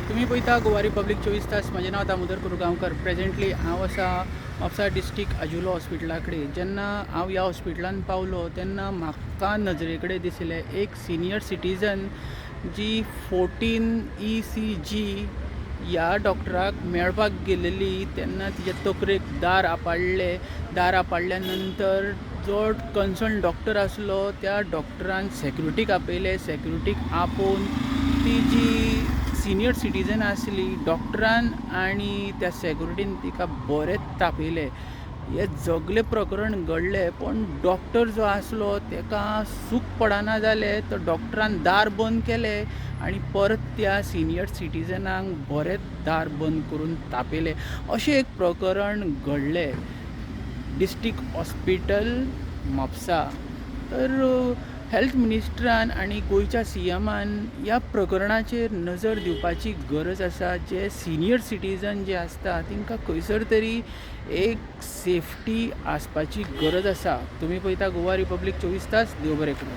तुम्ही पळयता गोवा रिपब्लीक 24 तास. म्हजें नांव दामोदर कुरगांवकर. प्रेझेंटली हांव आसा म्हापसा डिस्ट्रिक्ट अजुलो हॉस्पिटला कडेन. जेन्ना हांव ह्या हॉस्पिटलांत पावलो तेन्ना म्हाका नजरे कडेन दिसलें एक सिनियर सिटीजन जी 14 ECG ह्या डॉक्टराक मेळपाक गेलेली. तेन्ना तिच्या तकलेक दार आपाडल्या नंतर जो कन्सर्न डॉक्टर आसलो त्या डॉक्टरान सेक्युरिटीक आपयले. सेक्युरिटीक आपोवन ती जी सिनियर सिटीजन आसली डॉक्टरान आनी त्या सेक्युरिटीन तिका बरेंच तापयले. हे जगले प्रकरण घडलें, पण डॉक्टर जो आसलो तेका सूख पडना जालें. तो डॉक्टरान दार बंद केलें आनी परत त्या सिनियर सिटीजनाक बरेंच दार बंद करून तापयलें. अशें एक प्रकरण घडलें डिस्ट्रिक्ट हॉस्पिटल म्हापसा. तर हेल्थ मिनिस्टरान आनी गोंयच्या CMान ह्या प्रकरणाचेर नजर दिवपाची गरज आसा. जे सिनियर सिटीजन जे आसता तांकां खंयसर तरी एक सेफ्टी आसपाची गरज आसा. तुमी पळयता गोवा रिपब्लीक 24 तास. देव बरें करूं.